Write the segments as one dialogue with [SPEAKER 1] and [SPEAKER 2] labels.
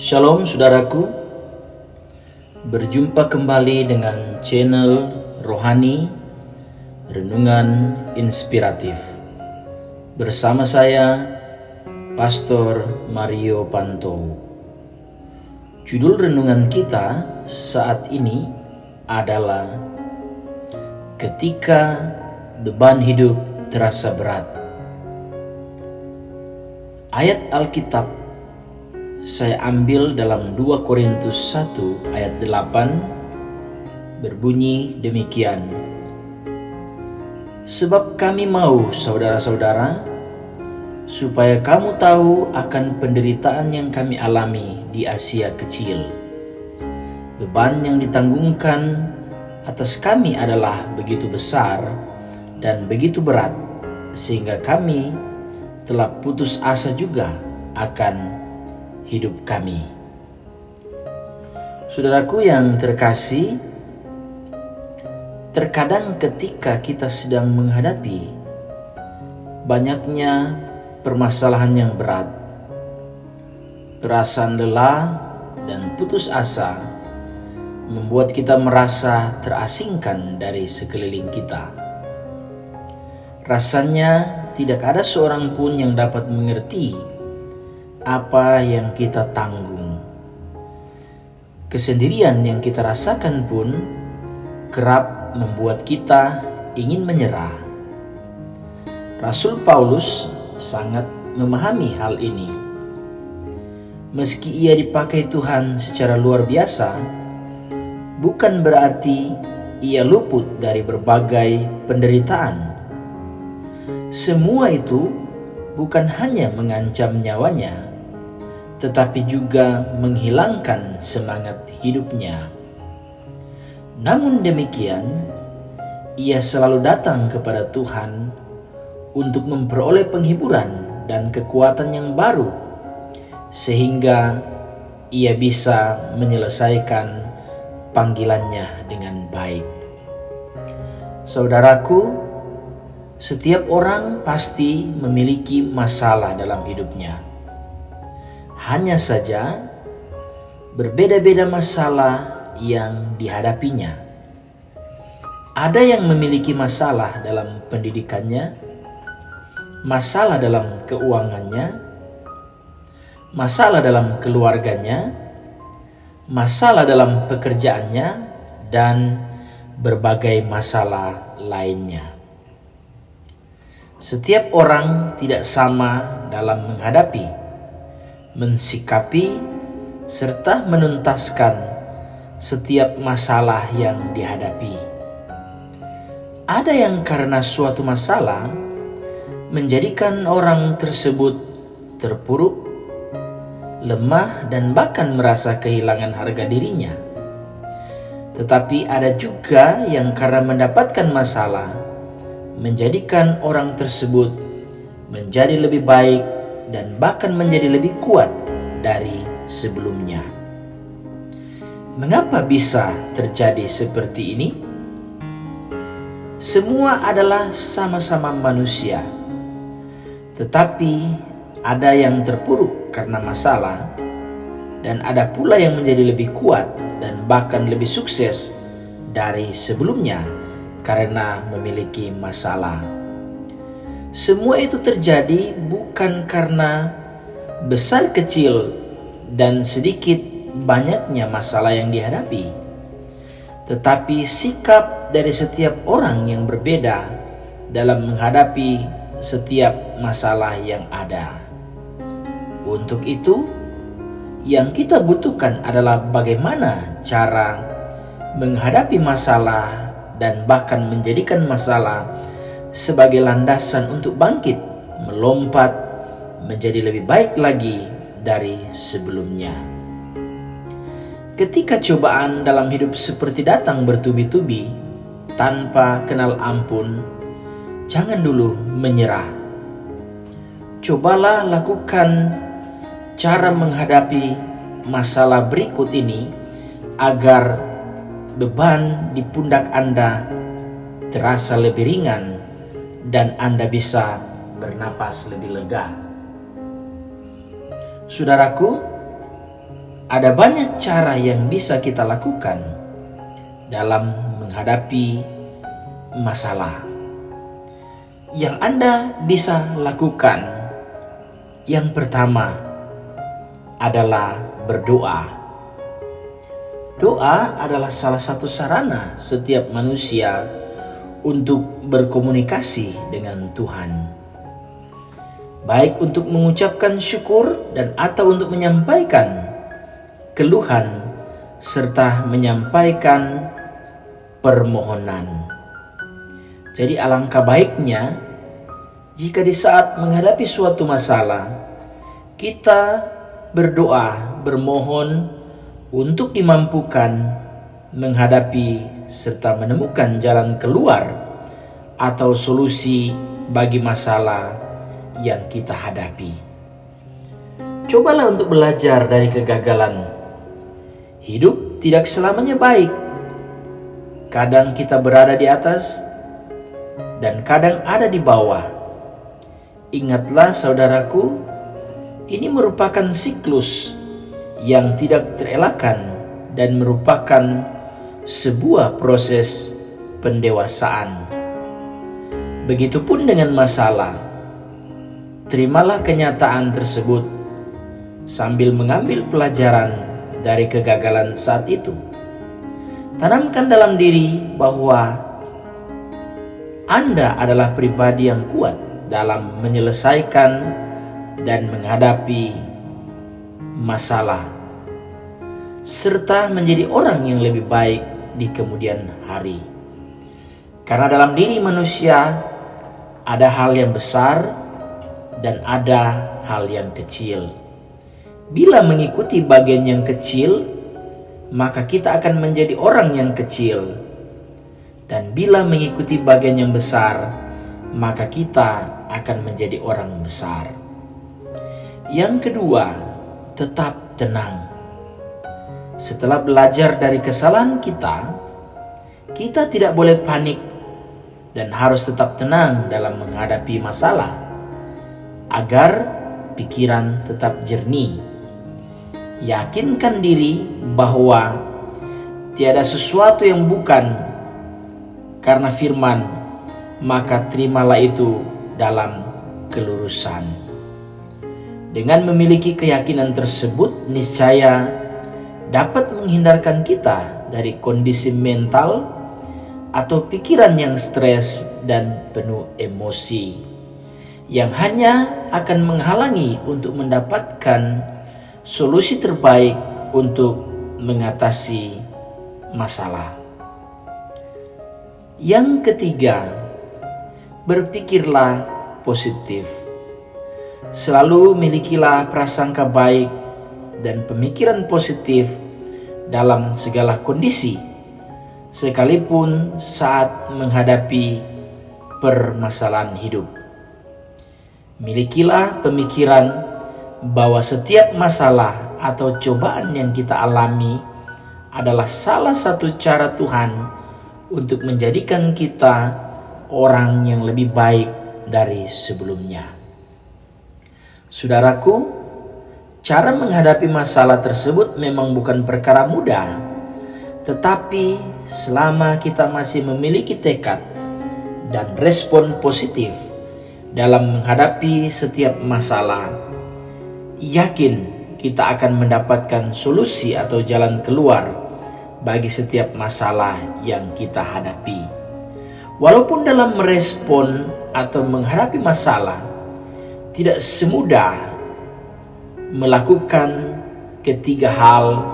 [SPEAKER 1] Shalom saudaraku, berjumpa kembali dengan channel Rohani Renungan Inspiratif. Bersama saya, Pastor Mario Panto. Judul renungan kita saat ini adalah Ketika Beban Hidup Terasa Berat. Ayat Alkitab saya ambil dalam 2 Korintus 1 ayat 8, berbunyi demikian. Sebab kami mau, saudara-saudara, supaya kamu tahu akan penderitaan yang kami alami di Asia Kecil. Beban yang ditanggungkan atas kami adalah begitu besar dan begitu berat, sehingga kami telah putus asa juga akan hidup kami. Saudaraku yang terkasih, terkadang ketika kita sedang menghadapi banyaknya permasalahan yang berat, perasaan lelah dan putus asa membuat kita merasa terasingkan dari sekeliling kita. Rasanya tidak ada seorang pun yang dapat mengerti apa yang kita tanggung. Kesendirian yang kita rasakan pun kerap membuat kita ingin menyerah. Rasul Paulus sangat memahami hal ini. Meski ia dipakai Tuhan secara luar biasa, bukan berarti ia luput dari berbagai penderitaan. Semua itu bukan hanya mengancam nyawanya, tetapi juga menghilangkan semangat hidupnya. Namun demikian, ia selalu datang kepada Tuhan untuk memperoleh penghiburan dan kekuatan yang baru, sehingga ia bisa menyelesaikan panggilannya dengan baik. Saudaraku, setiap orang pasti memiliki masalah dalam hidupnya. Hanya saja berbeda-beda masalah yang dihadapinya. Ada yang memiliki masalah dalam pendidikannya, masalah dalam keuangannya, masalah dalam keluarganya, masalah dalam pekerjaannya, dan berbagai masalah lainnya. Setiap orang tidak sama dalam menghadapi, mensikapi, serta menuntaskan setiap masalah yang dihadapi. Ada yang karena suatu masalah menjadikan orang tersebut terpuruk, lemah, dan bahkan merasa kehilangan harga dirinya. Tetapi ada juga yang karena mendapatkan masalah menjadikan orang tersebut menjadi lebih baik dan bahkan menjadi lebih kuat dari sebelumnya. Mengapa bisa terjadi seperti ini? Semua adalah sama-sama manusia, tetapi ada yang terpuruk karena masalah, dan ada pula yang menjadi lebih kuat dan bahkan lebih sukses dari sebelumnya karena memiliki masalah. Semua itu terjadi bukan karena besar kecil dan sedikit banyaknya masalah yang dihadapi, tetapi sikap dari setiap orang yang berbeda dalam menghadapi setiap masalah yang ada. Untuk itu, yang kita butuhkan adalah bagaimana cara menghadapi masalah dan bahkan menjadikan masalah sebagai landasan untuk bangkit, melompat, menjadi lebih baik lagi dari sebelumnya. Ketika cobaan dalam hidup seperti datang bertubi-tubi tanpa kenal ampun, jangan dulu menyerah. Cobalah lakukan cara menghadapi masalah berikut ini agar beban di pundak Anda terasa lebih ringan dan Anda bisa bernapas lebih lega. Saudaraku, Ada banyak cara yang bisa kita lakukan dalam menghadapi masalah. Yang Anda bisa lakukan, yang pertama adalah berdoa. Doa adalah salah satu sarana setiap manusia untuk berkomunikasi dengan Tuhan. Baik untuk mengucapkan syukur dan atau untuk menyampaikan keluhan serta menyampaikan permohonan. Jadi alangkah baiknya jika di saat menghadapi suatu masalah kita berdoa, bermohon untuk dimampukan menghadapi serta menemukan jalan keluar atau solusi bagi masalah yang kita hadapi. Cobalah untuk belajar dari kegagalan. Hidup tidak selamanya baik. Kadang kita berada di atas dan kadang ada di bawah. Ingatlah saudaraku, ini merupakan siklus yang tidak terelakkan dan merupakan sebuah proses pendewasaan. Begitupun dengan masalah. Terimalah kenyataan tersebut sambil mengambil pelajaran dari kegagalan saat itu. Tanamkan dalam diri bahwa Anda adalah pribadi yang kuat dalam menyelesaikan dan menghadapi masalah, serta menjadi orang yang lebih baik di kemudian hari. Karena dalam diri manusia ada hal yang besar dan ada hal yang kecil. Bila mengikuti bagian yang kecil, maka kita akan menjadi orang yang kecil. Dan bila mengikuti bagian yang besar, maka kita akan menjadi orang besar. Yang kedua, tetap tenang. Setelah belajar dari kesalahan kita tidak boleh panik dan harus tetap tenang dalam menghadapi masalah agar pikiran tetap jernih. Yakinkan diri bahwa tiada sesuatu yang bukan karena firman, maka terimalah itu dalam kelurusan. Dengan memiliki keyakinan tersebut, niscaya dapat menghindarkan kita dari kondisi mental atau pikiran yang stres dan penuh emosi, yang hanya akan menghalangi untuk mendapatkan solusi terbaik untuk mengatasi masalah. Yang ketiga, berpikirlah positif. Selalu milikilah prasangka baik dan pemikiran positif dalam segala kondisi, sekalipun saat menghadapi permasalahan hidup. Milikilah pemikiran bahwa setiap masalah atau cobaan yang kita alami adalah salah satu cara Tuhan untuk menjadikan kita orang yang lebih baik dari sebelumnya. Saudaraku, cara menghadapi masalah tersebut memang bukan perkara mudah, tetapi selama kita masih memiliki tekad dan respon positif dalam menghadapi setiap masalah, yakin kita akan mendapatkan solusi atau jalan keluar bagi setiap masalah yang kita hadapi. Walaupun dalam merespon atau menghadapi masalah tidak semudah melakukan ketiga hal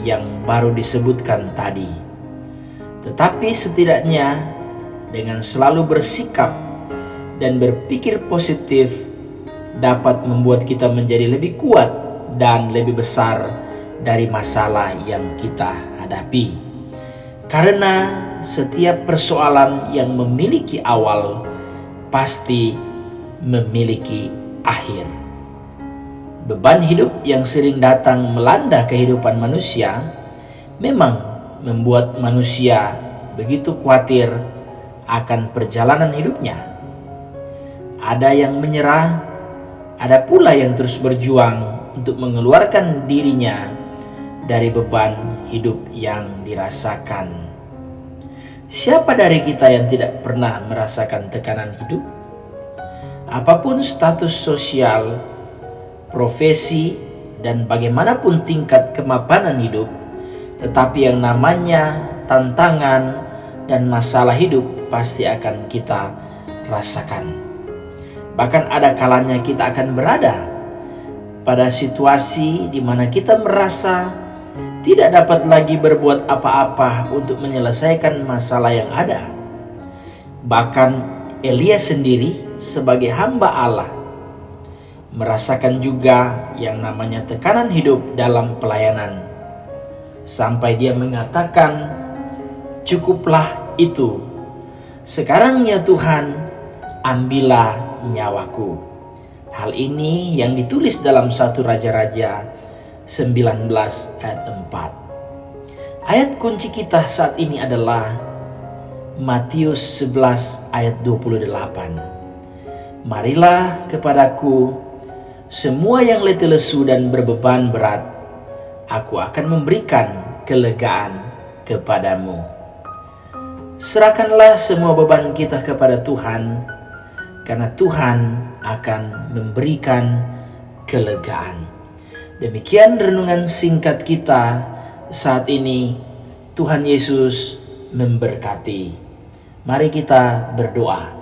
[SPEAKER 1] yang baru disebutkan tadi, tetapi setidaknya dengan selalu bersikap dan berpikir positif dapat membuat kita menjadi lebih kuat dan lebih besar dari masalah yang kita hadapi. Karena setiap persoalan yang memiliki awal pasti memiliki akhir. Beban hidup yang sering datang melanda kehidupan manusia memang membuat manusia begitu khawatir akan perjalanan hidupnya. Ada yang menyerah, ada pula yang terus berjuang untuk mengeluarkan dirinya dari beban hidup yang dirasakan. Siapa dari kita yang tidak pernah merasakan tekanan hidup? Apapun status sosial, profesi, dan bagaimanapun tingkat kemapanan hidup, tetapi yang namanya tantangan dan masalah hidup pasti akan kita rasakan. Bahkan ada kalanya kita akan berada pada situasi di mana kita merasa tidak dapat lagi berbuat apa-apa untuk menyelesaikan masalah yang ada. Bahkan Elia sendiri sebagai hamba Allah merasakan juga yang namanya tekanan hidup dalam pelayanan. Sampai dia mengatakan, "Cukuplah itu. Sekarang ya Tuhan, ambillah nyawaku." Hal ini yang ditulis dalam 1 Raja-Raja 19 ayat 4. Ayat kunci kita saat ini adalah Matius 11 ayat 28. "Marilah kepadaku semua yang letih lesu dan berbeban berat, aku akan memberikan kelegaan kepadamu." Serahkanlah semua beban kita kepada Tuhan, karena Tuhan akan memberikan kelegaan. Demikian renungan singkat kita saat ini. Tuhan Yesus memberkati. Mari kita berdoa.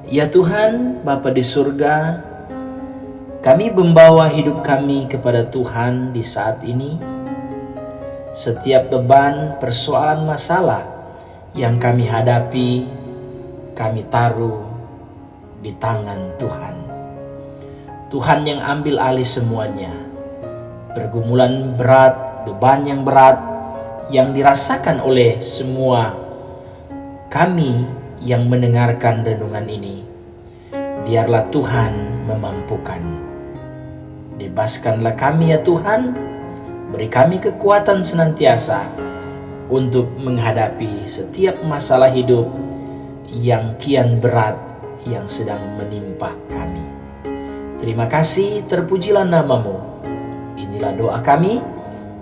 [SPEAKER 1] Ya Tuhan, Bapa di surga, kami membawa hidup kami kepada Tuhan di saat ini. Setiap beban, persoalan, masalah yang kami hadapi, kami taruh di tangan Tuhan. Tuhan yang ambil alih semuanya. Pergumulan berat, beban yang berat yang dirasakan oleh semua kami yang mendengarkan renungan ini, biarlah Tuhan memampukan. Bebaskanlah kami ya Tuhan, beri kami kekuatan senantiasa untuk menghadapi setiap masalah hidup yang kian berat yang sedang menimpa kami. Terima kasih, terpujilah namamu. Inilah doa kami,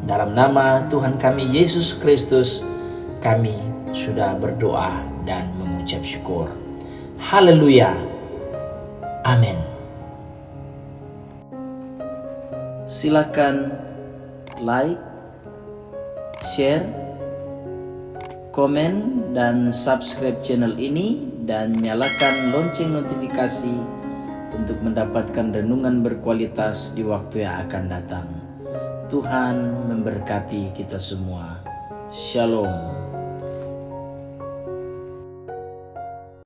[SPEAKER 1] dalam nama Tuhan kami Yesus Kristus, kami sudah berdoa dan mengucap syukur. Haleluya. Amin. Silakan like, share, komen, dan subscribe channel ini, dan nyalakan lonceng notifikasi untuk mendapatkan renungan berkualitas di waktu yang akan datang. Tuhan memberkati kita semua. Shalom.